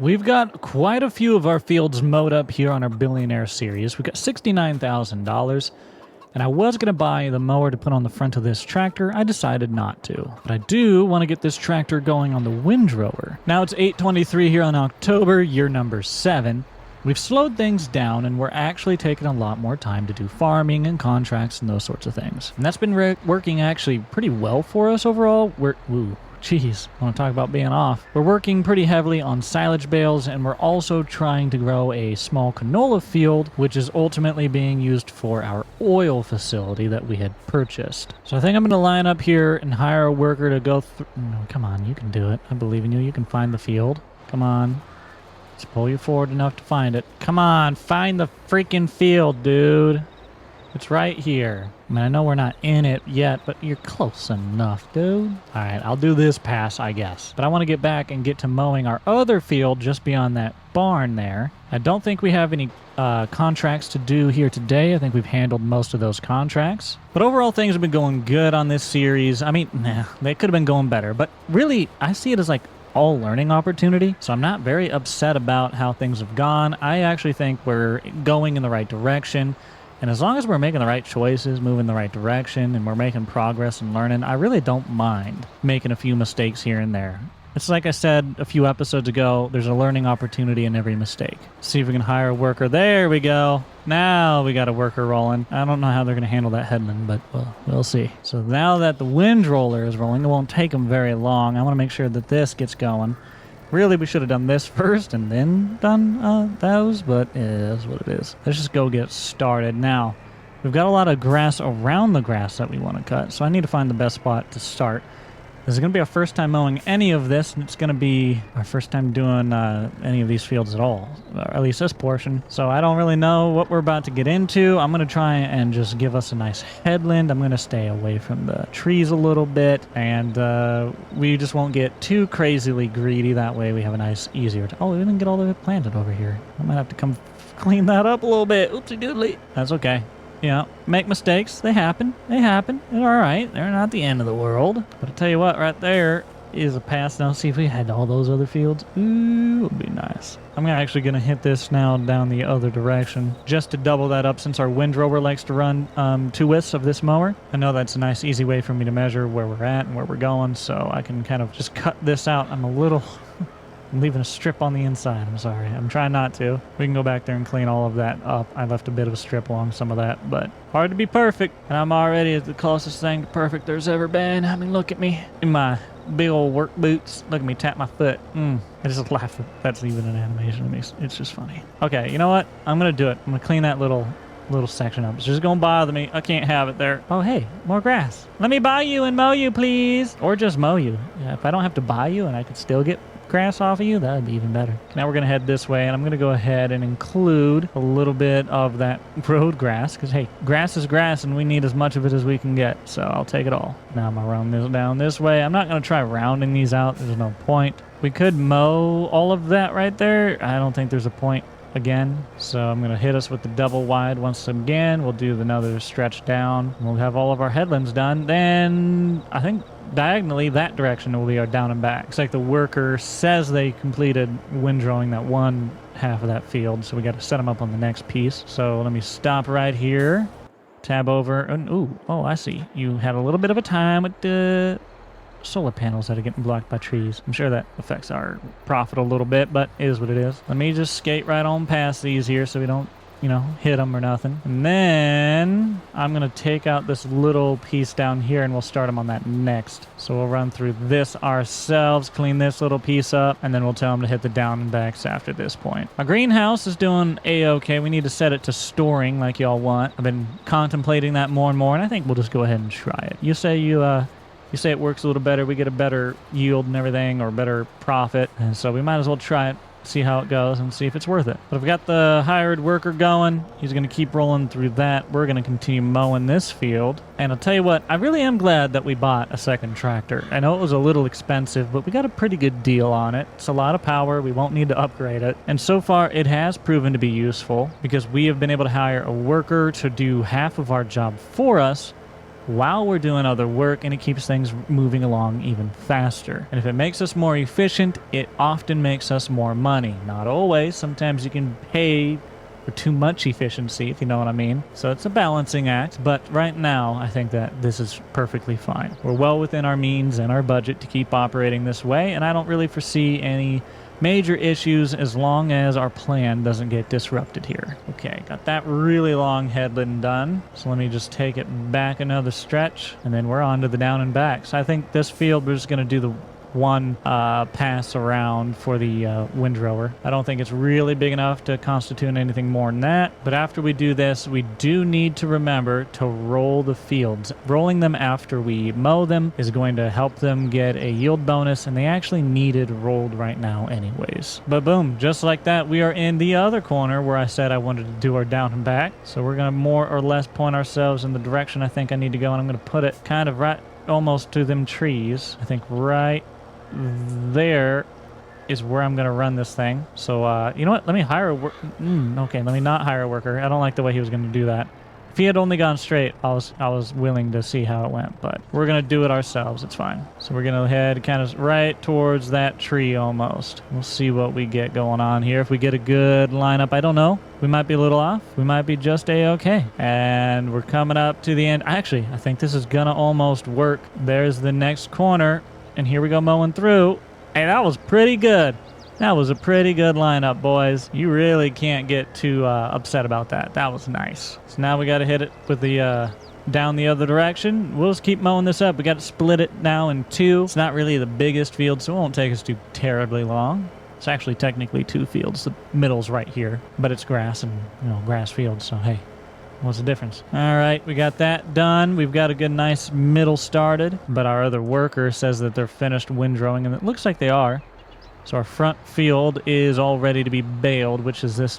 We've got quite a few of our fields mowed up here on our Billionaire series. We've got $69,000, and I was going to buy the mower to put on the front of this tractor. I decided not to, but I do want to get this tractor going on the Windrower. Now it's 8/23 here on October, year number 7. We've slowed things down, and we're actually taking a lot more time to do farming and contracts and those sorts of things. And that's been working actually pretty well for us overall. Jeez, I want to talk about being off. We're working pretty heavily on silage bales, and we're also trying to grow a small canola field, which is ultimately being used for our oil facility that we had purchased. So I think I'm going to line up here and hire a worker to go through. No, come on, you can do it. I believe in you. You can find the field. Come on. Let's pull you forward enough to find it. Come on, find the freaking field, dude. It's right here. I mean, I know we're not in it yet, but you're close enough, dude. All right, I'll do this pass, I guess. But I want to get back and get to mowing our other field just beyond that barn there. I don't think we have any contracts to do here today. I think we've handled most of those contracts. But overall, things have been going good on this series. I mean, they could have been going better. But really, I see it as like all learning opportunity. So I'm not very upset about how things have gone. I actually think we're going in the right direction. And as long as we're making the right choices, moving the right direction, and we're making progress and learning, I really don't mind making a few mistakes here and there. It's like I said a few episodes ago, there's a learning opportunity in every mistake. See if we can hire a worker. There we go. Now we got a worker rolling. I don't know how they're going to handle that headland, but we'll see. So now that the windrower is rolling, it won't take them very long. I want to make sure that this gets going. Really, we should have done this first and then done those, but it is what it is. Let's just go get started. Now, we've got a lot of grass around the grass that we want to cut, so I need to find the best spot to start. This is going to be our first time mowing any of this, and it's going to be our first time doing any of these fields at all, or at least this portion. So I don't really know what we're about to get into. I'm going to try and just give us a nice headland. I'm going to stay away from the trees a little bit, and we just won't get too crazily greedy. That way we have a nice, easier... Oh, we didn't get all of it planted over here. I might have to come clean that up a little bit. Oopsie doodly. That's okay. You know, make mistakes. They happen. They happen. They're all right. They're not the end of the world. But I tell you what, right there is a pass. Now, see if we had all those other fields. Ooh, it would be nice. I'm actually going to hit this now down the other direction just to double that up since our windrower likes to run 2 widths of this mower. I know that's a nice, easy way for me to measure where we're at and where we're going, so I can kind of just cut this out. I'm leaving a strip on the inside. I'm sorry. I'm trying not to. We can go back there and clean all of that up. I left a bit of a strip along some of that, but hard to be perfect. And I'm already the closest thing to perfect there's ever been. I mean, look at me in my big old work boots. Look at me tap my foot. I just laugh. That's even an animation to me. It's just funny. Okay, you know what? I'm going to do it. I'm going to clean that little section up. It's just going to bother me. I can't have it there. Oh, hey, more grass. Let me buy you and mow you, please. Or just mow you. Yeah, if I don't have to buy you and I could still get grass off of you, that would be even better. Now we're going to head this way, and I'm going to go ahead and include a little bit of that road grass, because hey, grass is grass and we need as much of it as we can get, so I'll take it all. Now I'm going to run this down this way. I'm not going to try rounding these out. There's no point. We could mow all of that right there. I don't think there's a point again, so I'm going to hit us with the double wide once again. We'll do another stretch down. We'll have all of our headlands done. Then I think diagonally that direction will be our down and back. It's like the worker says they completed windrowing that one half of that field, so we got to set them up on the next piece. So let me stop right here, tab over, and oh, I see. You had a little bit of a time with the solar panels that are getting blocked by trees. I'm sure that affects our profit a little bit, but it is what it is. Let me just skate right on past these here so we don't, hit them or nothing. And then I'm going to take out this little piece down here and we'll start them on that next. So we'll run through this ourselves, clean this little piece up, and then we'll tell them to hit the down and backs after this point. Our greenhouse is doing A-okay. We need to set it to storing like y'all want. I've been contemplating that more and more, and I think we'll just go ahead and try it. You say it works a little better, we get a better yield and everything, or better profit, and so we might as well try it, see how it goes, and see if it's worth it. But I've got the hired worker going. He's going to keep rolling through that. We're going to continue mowing this field. And I'll tell you what, I really am glad that we bought a second tractor. I know it was a little expensive, but we got a pretty good deal on it. It's a lot of power. We won't need to upgrade it. And so far, it has proven to be useful because we have been able to hire a worker to do half of our job for us, while we're doing other work, and it keeps things moving along even faster. And if it makes us more efficient, it often makes us more money. Not always. Sometimes you can pay for too much efficiency, if you know what I mean. So it's a balancing act, but right now I think that this is perfectly fine. We're well within our means and our budget to keep operating this way, and I don't really foresee any major issues as long as our plan doesn't get disrupted here. Okay, got that really long headland done. So let me just take it back another stretch, and then we're on to the down and back. So I think this field we're just going to do the one pass around for the windrower. I don't think it's really big enough to constitute anything more than that, but after we do this, we do need to remember to roll the fields. Rolling them after we mow them is going to help them get a yield bonus, and they actually need it rolled right now anyways. But boom, just like that, we are in the other corner where I said I wanted to do our down and back. So we're going to more or less point ourselves in the direction I think I need to go, and I'm going to put it kind of right almost to them trees. I think right there is where I'm going to run this thing. So, you know what? Let me hire a okay, let me not hire a worker. I don't like the way he was going to do that. If he had only gone straight, I was willing to see how it went, but we're going to do it ourselves. It's fine. So we're going to head kind of right towards that tree almost. We'll see what we get going on here. If we get a good lineup, I don't know. We might be a little off. We might be just A-okay. And we're coming up to the end. Actually, I think this is going to almost work. There's the next corner. And here we go mowing through. Hey, that was pretty good. That was a pretty good lineup, boys. You really can't get too upset about that. That was nice. So now we got to hit it with the down the other direction. We'll just keep mowing this up. We got to split it now in two. It's not really the biggest field, so it won't take us too terribly long. It's actually technically 2 fields. The middle's right here, but it's grass and, you know, grass fields, so hey. What's the difference? All right, we got that done. We've got a good, nice middle started, but our other worker says that they're finished windrowing, and it looks like they are. So our front field is all ready to be baled, which is this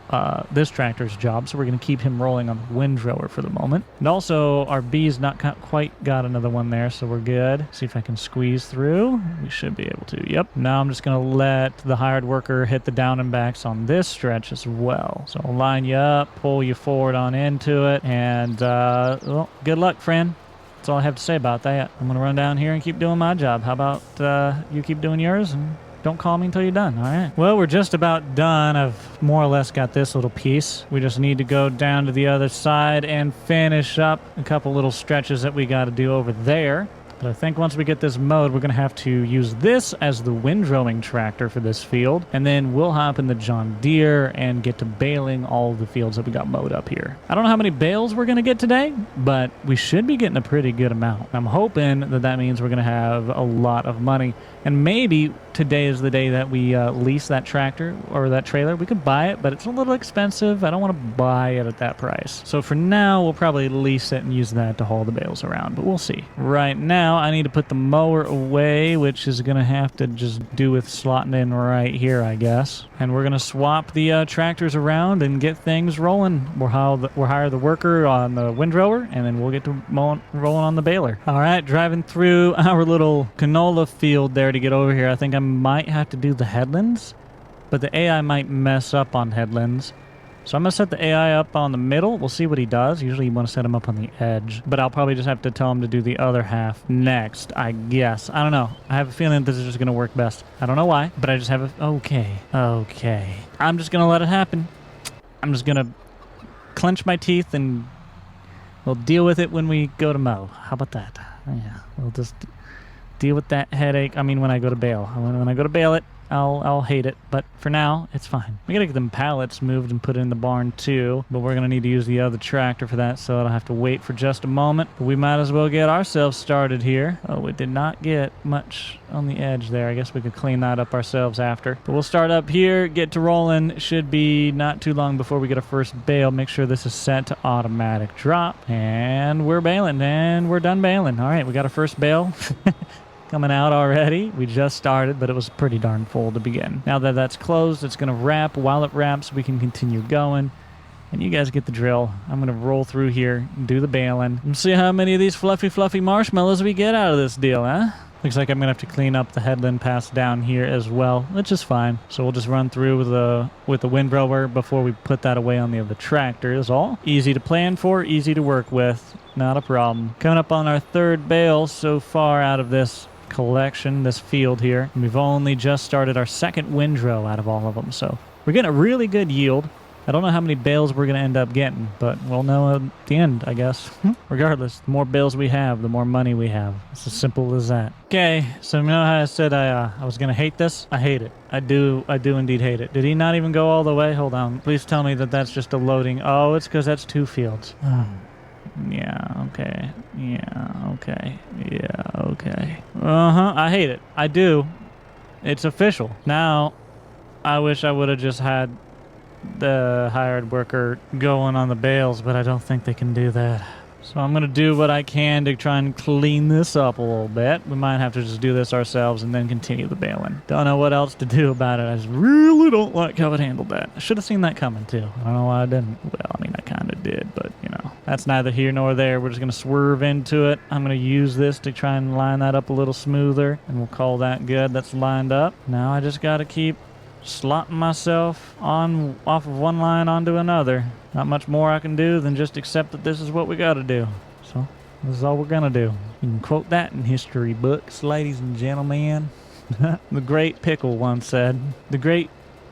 tractor's job. So we're going to keep him rolling on the windrower for the moment. And also, our bee's not quite got another one there, so we're good. See if I can squeeze through. We should be able to. Yep. Now I'm just going to let the hired worker hit the down and backs on this stretch as well. So I'll line you up, pull you forward on into it, and well, good luck, friend. That's all I have to say about that. I'm going to run down here and keep doing my job. How about you keep doing yours and don't call me until you're done, all right? Well, we're just about done. I've more or less got this little piece. We just need to go down to the other side and finish up a couple little stretches that we got to do over there. But I think once we get this mowed, we're going to have to use this as the windrowing tractor for this field. And then we'll hop in the John Deere and get to baling all the fields that we got mowed up here. I don't know how many bales we're going to get today, but we should be getting a pretty good amount. I'm hoping that that means we're going to have a lot of money. And maybe today is the day that we lease that tractor or that trailer. We could buy it, but it's a little expensive. I don't want to buy it at that price. So for now, we'll probably lease it and use that to haul the bales around, but we'll see. Right now, I need to put the mower away, which is going to have to just do with slotting in right here, I guess. And we're going to swap the tractors around and get things rolling. We'll hire the worker on the windrower, and then we'll get to rolling on the baler. All right, driving through our little canola field there to get over here. I think I might have to do the headlands, but the AI might mess up on headlands. So I'm going to set the AI up on the middle. We'll see what he does. Usually you want to set him up on the edge, but I'll probably just have to tell him to do the other half next, I guess. I don't know. I have a feeling this is just going to work best. I don't know why, but I just have a... Okay. I'm just going to let it happen. I'm just going to clench my teeth and we'll deal with it when we go to mow. How about that? Yeah, we'll just deal with that headache. I mean, when I go to bale. When I go to bale it, I'll hate it, but for now, it's fine. We gotta get them pallets moved and put in the barn too, but we're gonna need to use the other tractor for that, so I'll have to wait for just a moment. But we might as well get ourselves started here. Oh, we did not get much on the edge there. I guess we could clean that up ourselves after. But we'll start up here, get to rolling. Should be not too long before we get our first bale. Make sure this is set to automatic drop. And we're baling, and we're done baling. All right, we got our first bale. Coming out already. We just started, but it was pretty darn full to begin. Now that that's closed, it's going to wrap. While it wraps, we can continue going. And you guys get the drill. I'm going to roll through here and do the baling and see how many of these fluffy marshmallows we get out of this deal, huh? Looks like I'm gonna have to clean up the headland pass down here as well, which is fine. So we'll just run through with the windrower before we put that away on the other tractor is all. Easy to plan for, easy to work with, not a problem. Coming up on our third bale so far out of this collection, this field here. And we've only just started our second windrow out of all of them, so we're getting a really good yield. I don't know how many bales we're going to end up getting, but we'll know at the end, I guess. Regardless, the more bales we have, the more money we have. It's as simple as that. Okay, so you know how I said I was going to hate this? I hate it. I do indeed hate it. Did he not even go all the way? Hold on. Please tell me that that's just a loading. Oh, it's because that's 2 fields. Yeah, okay. Yeah, okay. Yeah, okay. I hate it. I do. It's official. Now, I wish I would have just had the hired worker going on the bales, but I don't think they can do that. So I'm going to do what I can to try and clean this up a little bit. We might have to just do this ourselves and then continue the baling. Don't know what else to do about it. I just really don't like how it handled that. I should have seen that coming too. I don't know why I didn't. Well, I mean, I kind of did, but you know, that's neither here nor there. We're just going to swerve into it. I'm going to use this to try and line that up a little smoother, and we'll call that good. That's lined up. Now I just got to keep slotting myself off of one line onto another. Not much more I can do than just accept that this is what we got to do. So this is all we're gonna do. You can quote that in history books, ladies and gentlemen. The great Pickle once said. The great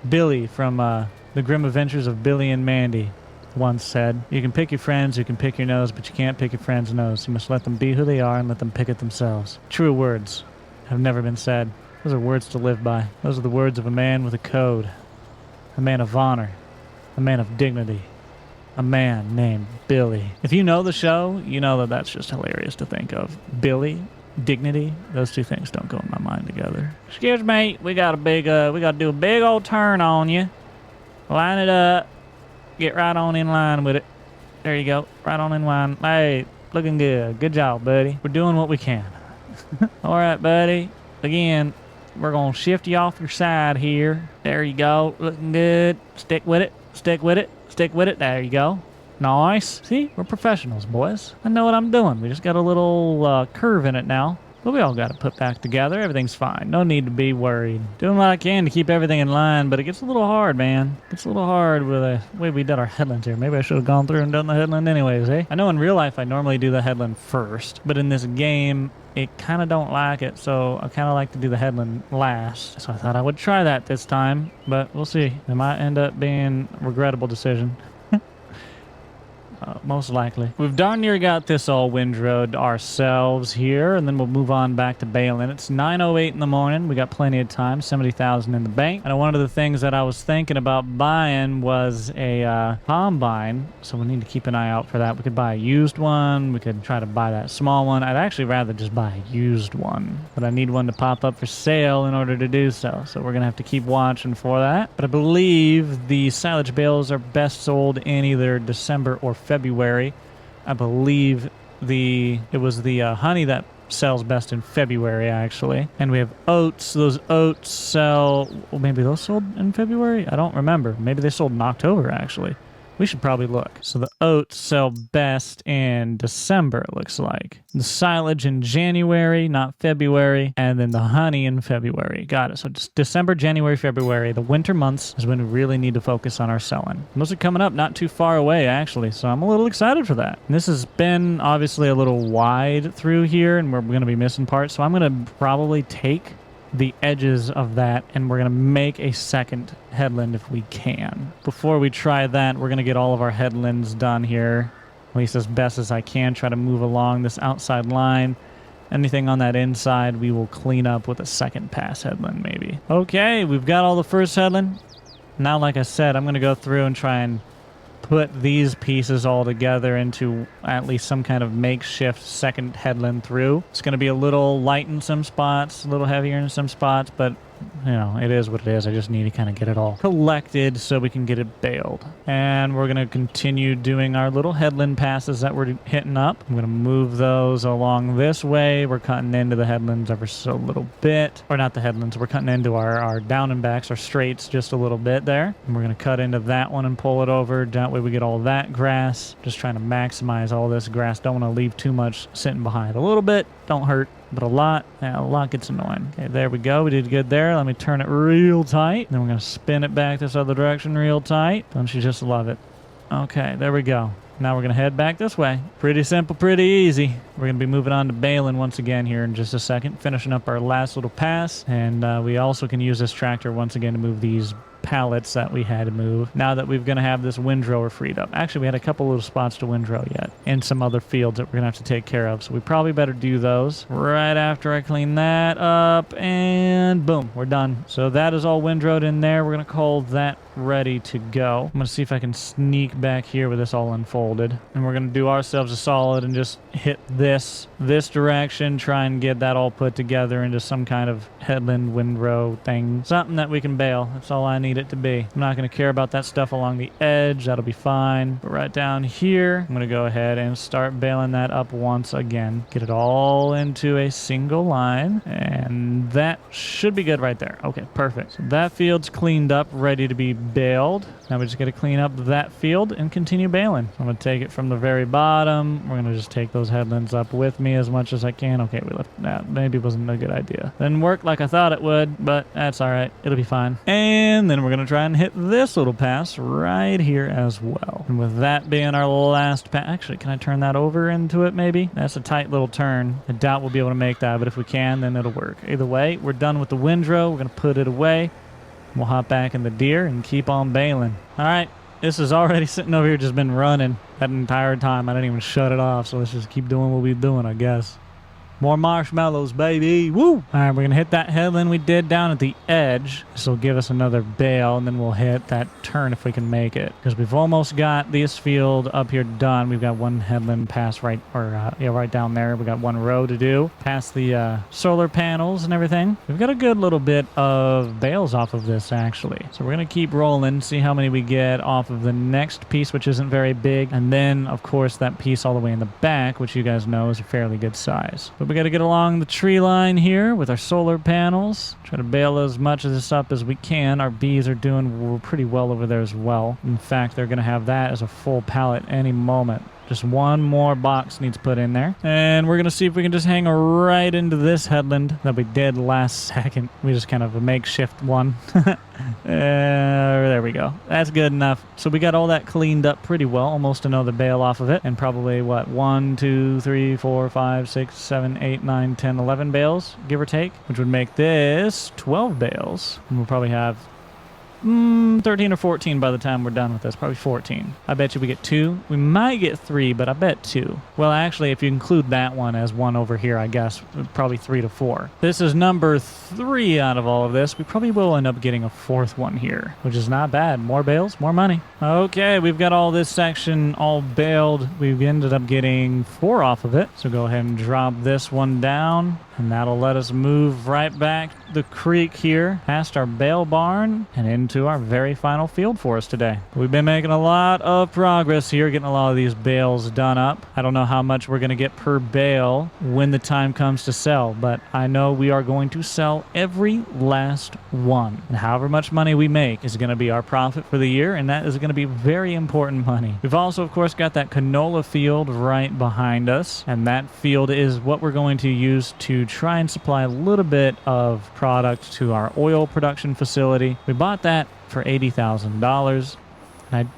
Billy from The Grim Adventures of Billy and Mandy once said, you can pick your friends, you can pick your nose, but you can't pick your friend's nose. You must let them be who they are and let them pick it themselves. True words have never been said. Those are words to live by. Those are the words of a man with a code. A man of honor. A man of dignity. A man named Billy. If you know the show, you know that that's just hilarious to think of. Billy, dignity, those two things don't go in my mind together. Excuse me, we got to do a big old turn on you. Line it up. Get right on in line with it. There you go. Right on in line. Hey, looking good. Good job, buddy. We're doing what we can. All right, buddy. Again, we're going to shift you off your side here. There you go. Looking good. Stick with it. Stick with it. Stick with it. There you go. Nice. See? We're professionals, boys. I know what I'm doing. We just got a little curve in it now. But we all got to put back together. Everything's fine. No need to be worried. Doing what I can to keep everything in line, but it gets a little hard, man. It gets a little hard with the way we did our headlands here. Maybe I should have gone through and done the headland anyways, eh? I know in real life I normally do the headland first, but in this game, it kind of don't like it, so I kind of like to do the headland last. So I thought I would try that this time, but we'll see. It might end up being a regrettable decision. Most likely. We've darn near got this all windrowed ourselves here, and then we'll move on back to baling. It's 9:08 in the morning. We got plenty of time, 70,000 in the bank. And one of the things that I was thinking about buying was a combine, so we need to keep an eye out for that. We could buy a used one. We could try to buy that small one. I'd actually rather just buy a used one, but I need one to pop up for sale in order to do so. So we're going to have to keep watching for that. But I believe the silage bales are best sold in either December or February. I believe it was the honey that sells best in February, actually. And we have oats. Those oats sell... Well, maybe those sold in February? I don't remember. Maybe they sold in October, actually. We should probably look. So the oats sell best in December, it looks like. The silage in January, not February, and then the honey in February. Got it. So just December, January, February, the winter months is when we really need to focus on our selling. And those are coming up not too far away, actually, so I'm a little excited for that. And this has been obviously a little wide through here, and we're going to be missing parts, so I'm going to probably take the edges of that, and we're going to make a second headland if we can. Before we try that, we're going to get all of our headlands done here, at least as best as I can. Try to move along this outside line. Anything on that inside, we will clean up with a second pass headland, maybe. Okay, we've got all the first headland. Now, like I said, I'm going to go through and try and put these pieces all together into at least some kind of makeshift second headland through. It's going to be a little light in some spots, a little heavier in some spots, but you know, it is what it is. I just need to kind of get it all collected so we can get it baled. And we're going to continue doing our little headland passes that we're hitting up. I'm going to move those along this way. We're cutting into the headlands ever so little bit. Or not the headlands. We're cutting into our down and backs, our straights just a little bit there. And we're going to cut into that one and pull it over. That way we get all that grass. Just trying to maximize all this grass. Don't want to leave too much sitting behind. A little bit. Don't hurt. but a lot gets annoying. Okay, there we go. We did good there. Let me turn it real tight. Then we're going to spin it back this other direction real tight. Don't you just love it? Okay, there we go. Now we're going to head back this way. Pretty simple, pretty easy. We're going to be moving on to baling once again here in just a second, finishing up our last little pass. And we also can use this tractor once again to move these pallets that we had to move now that we're going to have this windrower freed up. Actually, we had a couple little spots to windrow yet and some other fields that we're going to have to take care of. So we probably better do those right after I clean that up, and boom, we're done. So that is all windrowed in there. We're going to call that ready to go. I'm going to see if I can sneak back here with this all unfolded, and we're going to do ourselves a solid and just hit this direction, try and get that all put together into some kind of headland windrow thing, something that we can bale. That's all I need it to be. I'm not going to care about that stuff along the edge. That'll be fine. But right down here, I'm going to go ahead and start baling that up once again. Get it all into a single line, and that should be good right there. Okay, perfect. So that field's cleaned up, ready to be baled. Now we just got to clean up that field and continue baling. I'm going to take it from the very bottom. We're going to just take those headlands up with me as much as I can. Okay, we left that. Maybe it wasn't a good idea. Didn't work like I thought it would, but that's all right. It'll be fine. And then we're going to try and hit this little pass right here as well. And with that being our last pass, actually, can I turn that over into it maybe? That's a tight little turn. I doubt we'll be able to make that, but if we can, then it'll work. Either way, we're done with the windrow. We're going to put it away. We'll hop back in the deer and keep on baling. All right, this is already sitting over here, just been running that entire time. I didn't even shut it off, so let's just keep doing what we're doing, I guess. More marshmallows, baby. Woo! All right, we're going to hit that headland we did down at the edge. This will give us another bale, and then we'll hit that turn if we can make it. Because we've almost got this field up here done. We've got one headland pass right down there. We got one row to do. Past the solar panels and everything. We've got a good little bit of bales off of this, actually. So we're going to keep rolling, see how many we get off of the next piece, which isn't very big. And then, of course, that piece all the way in the back, which you guys know is a fairly good size. But we got to get along the tree line here with our solar panels. Try to bale as much of this up as we can. Our bees are doing pretty well over there as well. In fact, they're going to have that as a full pallet any moment. Just one more box needs put in there. And we're going to see if we can just hang right into this headland that we did last second. We just kind of a makeshift one. There we go. That's good enough. So we got all that cleaned up pretty well. Almost another bale off of it. And probably, what, 1, 2, 3, 4, 5, 6, 7, 8, 9, 10, 11 bales, give or take. Which would make this 12 bales. And we'll probably have 13 or 14 by the time we're done with this. Probably 14. I bet you we get 2. We might get 3, but I bet 2. Well, actually, if you include that one as one over here, I guess probably 3 to 4. This is number 3 out of all of this. We probably will end up getting a 4th one here, which is not bad. More bales, more money. Okay, we've got all this section all baled. We've ended up getting 4 off of it. So go ahead and drop this one down. And that'll let us move right back the creek here, past our bale barn, and into our very final field for us today. We've been making a lot of progress here, getting a lot of these bales done up. I don't know how much we're going to get per bale when the time comes to sell, but I know we are going to sell every last one. And however much money we make is going to be our profit for the year, and that is going to be very important money. We've also, of course, got that canola field right behind us, and that field is what we're going to use to try and supply a little bit of product to our oil production facility. We bought that for $80,000, and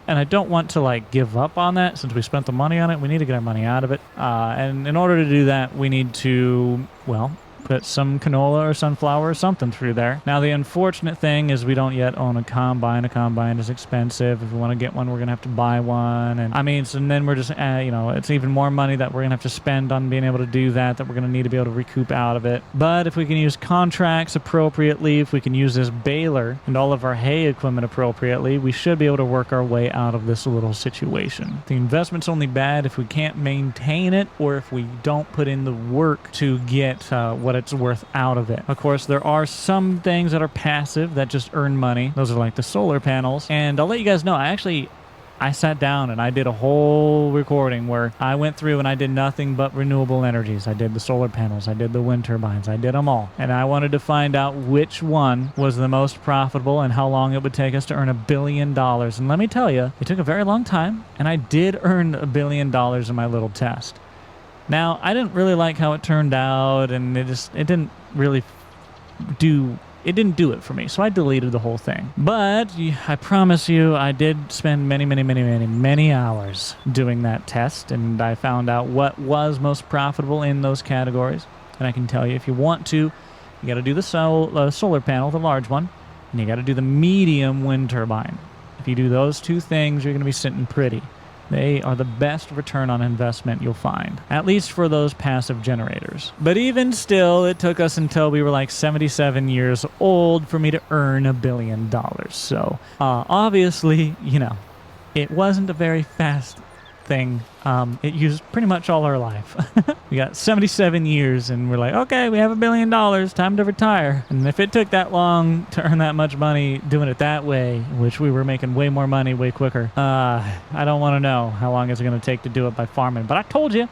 I don't want to give up on that since we spent the money on it. We need to get our money out of it, and in order to do that, we need to, well, put some canola or sunflower or something through there. Now, the unfortunate thing is we don't yet own a combine. A combine is expensive. If we want to get one, we're going to have to buy one. And I mean, so then we're just, it's even more money that we're going to have to spend on being able to do that we're going to need to be able to recoup out of it. But if we can use contracts appropriately, if we can use this baler and all of our hay equipment appropriately, we should be able to work our way out of this little situation. The investment's only bad if we can't maintain it or if we don't put in the work to get what it's worth out of it. Of course, there are some things that are passive that just earn money. Those are like the solar panels. And I'll let you guys know, I sat down and I did a whole recording where I went through and I did nothing but renewable energies. I did the solar panels, I did the wind turbines, I did them all. And I wanted to find out which one was the most profitable and how long it would take us to earn $1 billion. And let me tell you, it took a very long time, and I did earn $1 billion in my little test. Now, I didn't really like how it turned out, and it didn't really do it for me, so I deleted the whole thing. But I promise you, I did spend many hours doing that test, and I found out what was most profitable in those categories. And I can tell you, if you want to, you got to do the solar panel, the large one, and you got to do the medium wind turbine. If you do those two things, you're going to be sitting pretty. They are the best return on investment you'll find, at least for those passive generators. But even still, it took us until we were like 77 years old for me to earn $1 billion. So obviously, you know, it wasn't a very fast thing. It used pretty much all our life. We got 77 years and we're like, okay, we have $1 billion, time to retire. And if it took that long to earn that much money doing it that way, which we were making way more money way quicker, I don't want to know how long it's going to take to do it by farming. But I told you,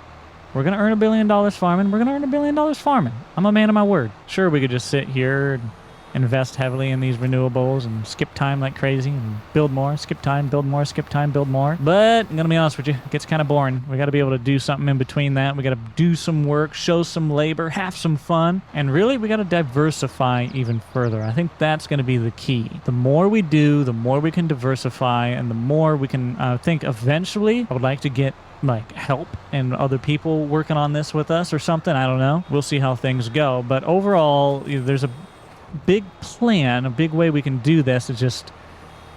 we're going to earn $1 billion farming. We're going to earn $1 billion farming. I'm a man of my word. Sure, we could just sit here and invest heavily in these renewables and skip time like crazy and build more, skip time, build more, skip time, build more. But I'm going to be honest with you, it gets kind of boring. We got to be able to do something in between that. We got to do some work, show some labor, have some fun. And really, we got to diversify even further. I think that's going to be the key. The more we do, the more we can diversify, and the more we can, I think eventually I would like to get like help and other people working on this with us or something. I don't know. We'll see how things go. But overall, there's a big plan, a big way we can do this. Is just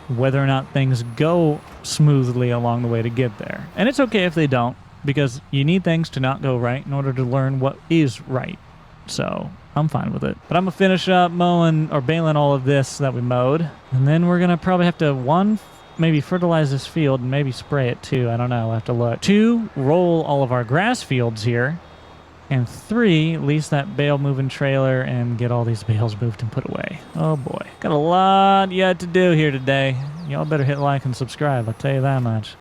whether or not things go smoothly along the way to get there. And it's okay if they don't, because you need things to not go right in order to learn what is right. So I'm fine with it. But I'm gonna finish up mowing or baling all of this that we mowed, and then we're gonna probably have to maybe fertilize this field and maybe spray it too. I don't know, we'll have to look. 2, roll all of our grass fields here. And 3, lease that bale moving trailer and get all these bales moved and put away. Oh boy. Got a lot yet to do here today. Y'all better hit like and subscribe, I'll tell you that much.